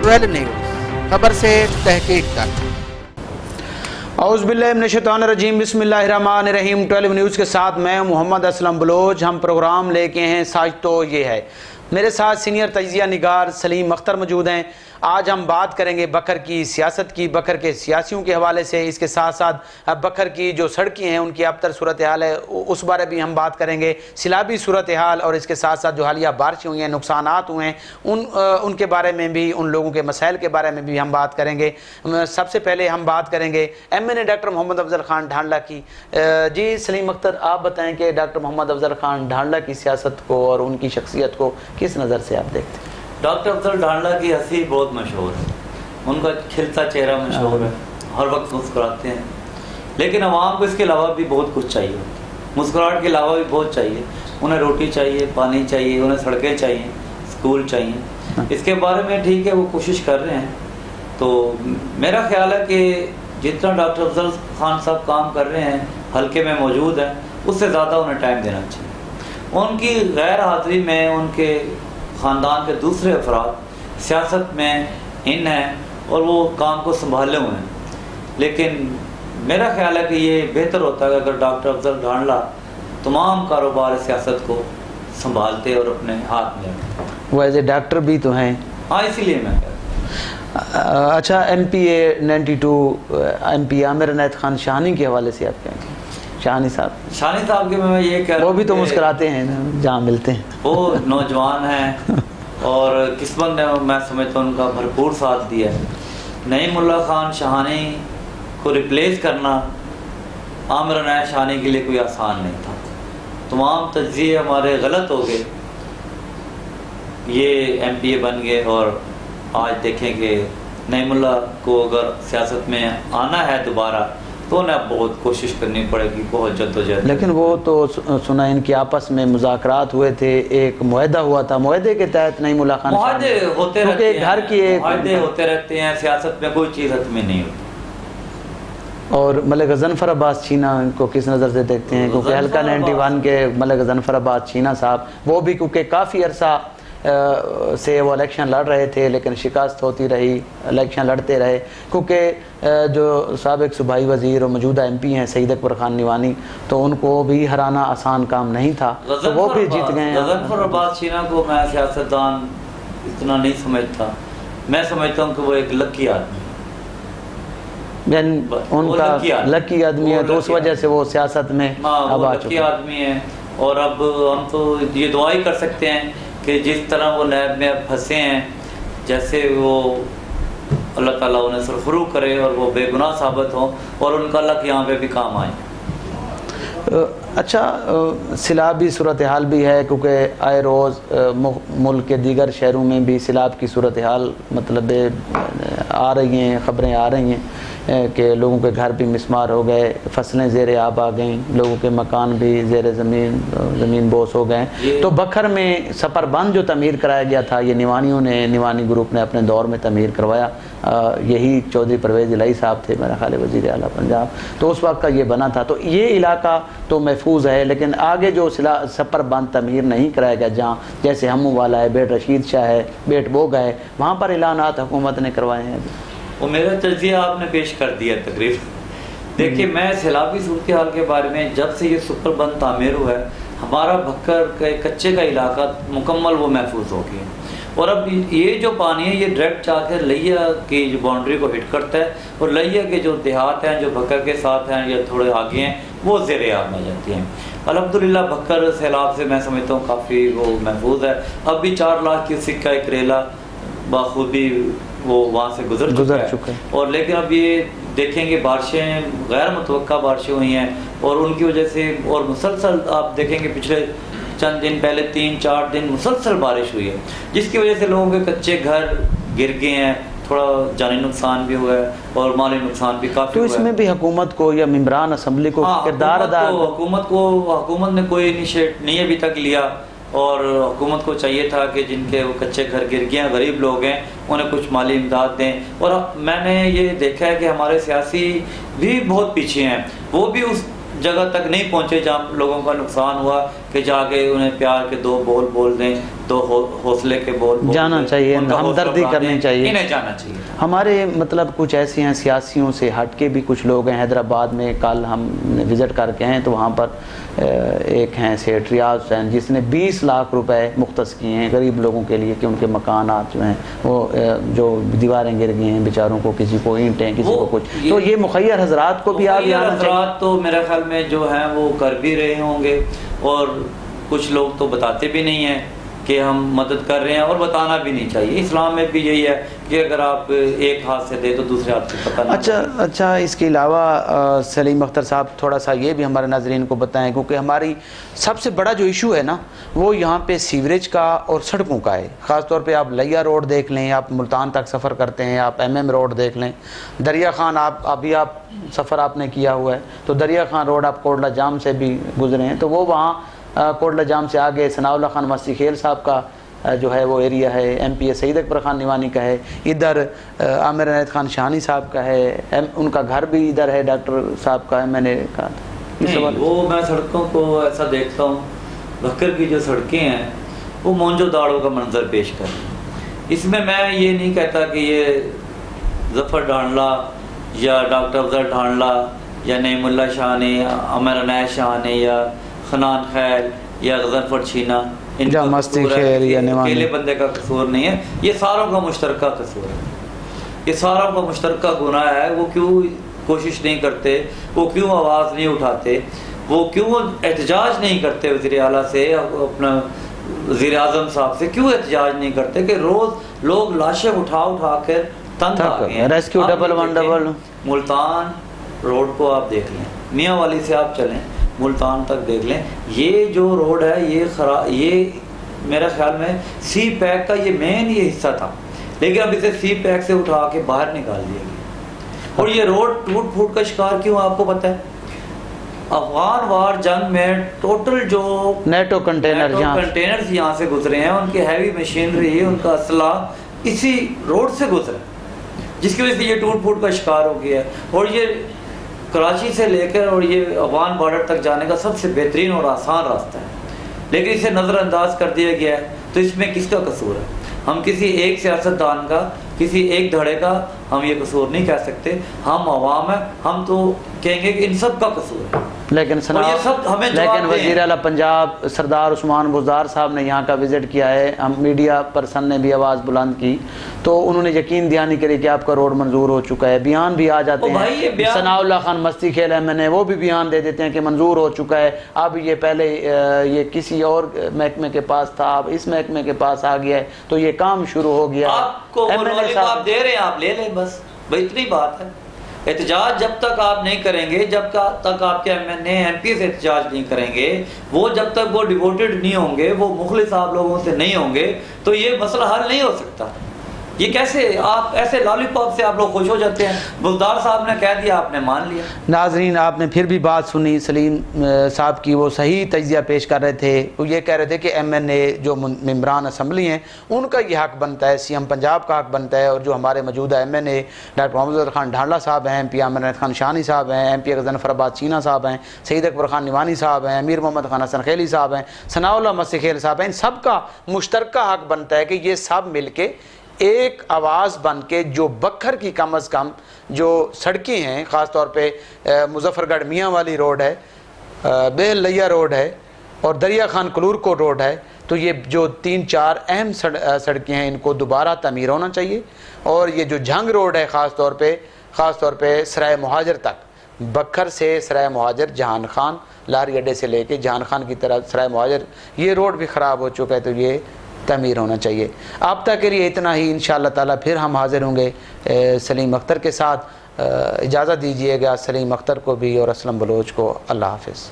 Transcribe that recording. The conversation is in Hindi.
12 न्यूज़, खबर से तहकीक तक। औज़ुबिल्लाहिमिनश्शैतानिर्रजीम, बिस्मिल्लाहिर्रहमानिर्रहीम। 12 न्यूज़ के साथ मैं मोहम्मद असलम बलोच। हम प्रोग्राम लेके हैं साज तो ये है। मेरे साथ सीनियर तजिया निगार सलीम अख्तर मौजूद हैं। आज हम बात करेंगे बकर की सियासत की, बकर के सियासियों के हवाले से। इसके साथ साथ बकर की जो सड़कें हैं उनकी अबतर सूरत हाल है, उस बारे भी हम बात करेंगे। सिलाबी सूरत हाल और इसके साथ साथ जो हालिया बारिशें हुई हैं, नुकसानात हुए हैं, उनके बारे में भी, उन लोगों के मसाइल के बारे में भी हम बात करेंगे। सबसे पहले हम बात करेंगे MNA डॉक्टर मोहम्मद अफजल खान ढांडला की। जी सलीम अख्तर, आप बताएं कि डॉक्टर मोहम्मद अफजल खान ढांडला की सियासत को और उनकी शख्सियत को किस नज़र से आप देखते हैं? डॉक्टर अफजल ढांडला की हंसी बहुत मशहूर है, उनका खिलता चेहरा मशहूर है, हर वक्त मुस्कुराते हैं। लेकिन आवाम को इसके अलावा भी बहुत कुछ चाहिए होता है, मुस्कुराहट के अलावा भी बहुत चाहिए। उन्हें रोटी चाहिए, पानी चाहिए, उन्हें सड़कें चाहिए, स्कूल चाहिए। इसके बारे में ठीक है, वो कोशिश कर रहे हैं। तो मेरा ख्याल है कि जितना डॉक्टर अफजल खान साहब काम कर रहे हैं, हल्के में मौजूद हैं, उससे ज़्यादा उन्हें टाइम देना चाहिए। उनकी गैर हाज़िरी में उनके ख़ानदान के दूसरे अफराद सियासत में इन हैं और वो काम को संभाले हुए हैं। लेकिन मेरा ख्याल है कि ये बेहतर होता है अगर डॉक्टर अफजल ढांडला तमाम कारोबार सियासत को संभालते और अपने हाथ में लेते। वो एज ए डॉक्टर भी तो हैं। हाँ, इसीलिए मैं कह रहा हूँ। अच्छा, MPA 92 MP आमिर इनायत खान शाहानी के हवाले से आप कहेंगे? शाहानी साहब के मैं ये कह रहा हूँ, वो भी तो मुस्कुराते हैं जहाँ मिलते हैं। वो नौजवान हैं और किस्मत ने, मैं समझता हूँ, उनका भरपूर साथ दिया है। नईमुल्लाह खान शाहानी को रिप्लेस करना आमिर इनायत शाहानी के लिए कोई आसान नहीं था। तमाम तज्ज़िये हमारे गलत हो गए, ये MPA बन गए और आज देखें कि नईमुल्लाह को अगर सियासत में आना है दोबारा तो उन्हें अब बहुत कोशिश करनी पड़ेगी, बहुत जद्दोजहद। लेकिन वो तो सुना इनके आपस में मुज़ाकरात हुए थे, एक मुआहदा हुआ था, मुआहदे के तहत नईमुल्लाह खान मुआहदे होते रहते हैं, घर की मुआहदे होते रहते हैं, सियासत में कोई चीज़ हतमी नहीं होती। और मलिक गज़नफ़र अब्बास चीना को किस नज़र से देखते हैं? क्योंकि हल्का 91 के मलिक गज़नफ़र अब्बास चीना साहब, वो भी क्योंकि काफ़ी अरसा से वो इलेक्शन लड़ रहे थे, लेकिन शिकस्त होती रही, इलेक्शन लड़ते रहे। क्योंकि जो साबिक़ सूबाई वज़ीर और मौजूदा MP हैं सईद अकबर खान निवानी, तो उनको भी हराना आसान काम नहीं था, तो वो भी जीत गए। गज़नफ़र अब्बास चीना को मैं सियासतदान इतना नहीं समझता। मैं समझता हूँ कि वो एक लकी आदमी, उनका लकी आदमी है, तो उस वजह से वो सियासत में अब आ चुके आदमी है। और अब हम तो ये दुआ ही कर सकते हैं कि जिस तरह वो नैब में फंसे हैं, जैसे वो अल्लाह ताला उन्हें सरफरू करे और वो बेगुनाह साबित हों और उनका लक यहाँ पे भी काम आए। अच्छा, सिलाबी सूरत हाल भी है, क्योंकि आए रोज़ मुल्क के दीगर शहरों में भी सिलाब की सूरत हाल मतलब आ रही हैं, ख़बरें आ रही हैं कि लोगों के घर भी मिसमार हो गए, फसलें ज़ेर आब आ गईं, लोगों के मकान भी ज़ेर ज़मीन बोस हो गए। तो बखर में सफ़र बंद जो तमीर कराया गया था, ये निवानी ग्रुप ने अपने दौर में तमीर करवाया। यही चौधरी परवेज़ इलाही साहब थे, मेरा ख्याल वज़ीर आला पंजाब, तो उस वक्त का ये बना था। तो ये इलाका तो महफूज है, लेकिन आगे जो सफ़र बंद तमीर नहीं कराया गया, जहाँ जैसे हमू वाला है, बेट रशीद शाह है, बेट बोगा है, वहाँ पर ऐलानात हुकूमत ने करवाए हैं। वो मेरा तजिया आपने पेश कर दिया तकरीबन। देखिए, मैं सैलाबी सूरत हाल के बारे में, जब से ये सुपर बंद तामीर हुआ है, हमारा भक्कर का कच्चे का इलाका मुकम्मल वो महफूज हो गया। और अब ये जो पानी है ये डायरेक्ट जाकर लिया की जो बाउंड्री को हिट करता है, और लिया के जो देहात हैं जो भक्कर के साथ हैं या थोड़े आगे हैं, वो ज़ेरे आब में जाती हैं। अल्हम्दुलिल्लाह भक्कर सैलाब से मैं समझता हूँ काफ़ी वो महफूज है। अब भी 4 लाख क्यूसेक का एक रेला बाखूबी वो वहाँ से गुजर चुका है। और लेकिन अब ये देखेंगे बारिशें गैर मुतवक्का बारिशें हुई हैं, और उनकी वजह से और मुसलसल आप देखेंगे पिछले चंद दिन पहले 3-4 दिन मुसलसल बारिश हुई है, जिसकी वजह से लोगों के कच्चे घर गिर गए हैं, थोड़ा जानी नुकसान भी हुआ है और माली नुकसान भी काफ़ी। तो इसमें भी हुकूमत को या मेंबरान असम्बली को किरदार अदा, हुकूमत ने कोई इनिशिएट नहीं अभी तक लिया, और हुकूमत को चाहिए था कि जिनके वो कच्चे घर गिर गए हैं, गरीब लोग हैं, उन्हें कुछ माली इमदाद दें। और मैंने ये देखा है कि हमारे सियासी भी बहुत पीछे हैं, वो भी उस जगह तक नहीं पहुँचे जहाँ लोगों का नुकसान हुआ कि जाके उन्हें प्यार के दो बोल बोल दें, दो हौसले के बोल बोल जाना चाहिए, हमदर्दी करनी चाहिए, इन्हें जाना चाहिए। हमारे मतलब कुछ ऐसे हैं सियासियों से हट के भी कुछ लोग हैं। हैदराबाद में कल हम विज़िट करके हैं तो वहाँ पर एक हैं सेठ रियाज हुसैन जिसने 20 लाख रुपए मुख्तस किए हैं गरीब लोगों के लिए कि उनके मकानात जो हैं वो जो दीवारें गिर गई हैं बेचारों को, किसी को ईंटें किसी को कुछ, तो ये मुखैर हजरात को भी आगे आना चाहिए। तो मेरे ख्याल में जो हैं वो कर भी रहे होंगे और कुछ लोग तो बताते भी नहीं हैं कि हम मदद कर रहे हैं, और बताना भी नहीं चाहिए। इस्लाम में भी यही है कि अगर आप एक हाथ से दे तो दूसरे हाथ से पता नहीं। अच्छा, इसके अलावा सलीम अख्तर साहब थोड़ा सा ये भी हमारे नाज़रीन को बताएं, क्योंकि हमारी सबसे बड़ा जो इशू है ना वो यहाँ पे सीवरेज का और सड़कों का है। ख़ास तौर पे आप लिया रोड देख लें, आप मुल्तान तक सफ़र करते हैं, आप MM रोड देख लें, दरिया खान आप सफ़र आपने किया हुआ है तो दरिया खान रोड आप कोटला जाम से भी गुजरे हैं, तो वो वहाँ कोटला जाम से आगे सनाउल्लाह खान मस्ती खेल साहब का जो है वो एरिया है, MP सईद अकबर खान निवानी का है, इधर आमिर अनायत खान शानी साहब का है, उनका घर भी इधर है, डॉक्टर साहब का है। मैंने कहा था वो मैं सड़कों को ऐसा देखता हूँ, भक्कर की जो सड़कें हैं वो मोंजोदाड़ों का मंजर पेश कर रही हैं। इसमें मैं ये नहीं कहता कि ये जफ़र ढांडला या डॉक्टर अफजल ढांडला या नईमुल्ला शाह ने, आमिर अनायत शाह ने या खनान खैल या गजनफर छीना इनका अकेले बंदे का कसूर नहीं है, ये सारों का मुश्तरका कसूर है, ये सारों का मुश्तरका गुनाह है। वो क्यों कोशिश नहीं करते, वो क्यों आवाज़ नहीं उठाते, वो क्यों एहतजाज नहीं करते वज़ीर आला से, अपना वज़ीर आज़म साहब से क्यों एहतजाज नहीं करते कि रोज़ लोग लाशें उठा कर तंग आ गए हैं। रेस्क्यू डबल मुल्तान रोड को आप देख लें, मियाँ वाली से आप चलें मुल्तान तक देख लें, ये जो रोड है ये मेरा ख्याल में C-पैक का ये मेन ये हिस्सा था, लेकिन अब इसे C-पैक से उठा के बाहर निकाल दिया गया। और ये रोड टूट फूट का शिकार क्यों, आपको पता है? अफगान वार जंग में टोटल जो नेटो कंटेनर्स यहाँ से गुजरे हैं, उनकी हैवी मशीनरी, उनका असला इसी रोड से गुजरा, जिसकी वजह से ये टूट फूट का शिकार हो गया है। और ये कराची से लेकर और ये अफगान बॉर्डर तक जाने का सबसे बेहतरीन और आसान रास्ता है, लेकिन इसे नज़रअंदाज कर दिया गया है। तो इसमें किसका कसूर है? हम किसी एक सियासतदान का, किसी एक धड़े का हम ये कसूर नहीं कह सकते। हम अवाम है, हम तो कहेंगे कि इन सब का कसूर है। लेकिन वज़ीर आला पंजाब सरदार उस्मान बुज़दार साहब ने यहाँ का विज़िट किया है, हम मीडिया पर्सन ने भी आवाज़ बुलंद की तो उन्होंने यकीन दहानी करी कि आपका रोड मंजूर हो चुका है। बयान भी आ जाते हैं, सनाउल्लाह खान मस्ती खेल है, मैंने वो भी बयान दे देते हैं कि मंजूर हो चुका है। अब ये पहले ये किसी और महकमे के पास था, अब इस महकमे के पास आ गया है, तो ये काम शुरू हो गया। आपको आप दे रहे हैं, आप ले लें, बस भाई इतनी बात है। एहतजाज जब तक आप नहीं करेंगे, जब तक आपके MNA MP से एहतजाज नहीं करेंगे, वो जब तक वो डिवोटेड नहीं होंगे, वो मुखलिस आप लोगों से नहीं होंगे, तो ये मसला हल नहीं हो सकता। ये कैसे आप ऐसे लॉलीपॉप से आप लोग खुश हो जाते हैं? बुज़दार साहब ने कह दिया, आपने मान लिया। नाजरीन, आपने फिर भी बात सुनी सलीम साहब की, वो सही तजिया पेश कर रहे थे। वो ये कह रहे थे कि MNA जो मेम्बरान असम्बली हैं उनका ये हक़ बनता है, CM पंजाब का हक़ बनता है, और जो हमारे मौजूदा MNA डॉक्टर मोहम्मद खान ढांडला साहब हैं, MP आमिर अनायत खान शानी साहब हैं, MP गजनफराबाद चीना साहब हैं, सईद अकबर खान निवानी साहब हैं, अमीर मोहम्मद खान हसन खेली साहब हैं, सनाउल्लाह मस्ती खेल साहब हैं, इन सब का मुश्तरका हक़ बनता है कि ये सब मिल के एक आवाज़ बन के जो बखर की कम अज़ कम जो सड़कें हैं, ख़ास तौर पे मुजफ्फरगढ़ मियाँ वाली रोड है, बेल लिया रोड है और दरिया खान कलूर को रोड है, तो ये जो 3-4 अहम सड़कें हैं इनको दोबारा तमीर होना चाहिए। और ये जो जंग रोड है ख़ास तौर पे सराय मुहाजिर तक, बखर से सराय मुहाजिर जहान खान लारी अड्डे से लेके जहान खान की तरफ सराय मुहाजिर, ये रोड भी ख़राब हो चुका है, तो ये तमीर होना चाहिए। आप तक के लिए इतना ही, इंशाअल्लाह ताला फिर हम हाज़िर होंगे सलीम अख्तर के साथ। इजाज़त दीजिएगा सलीम अख्तर को भी और असलम बलोच को। अल्लाह हाफ़िज़।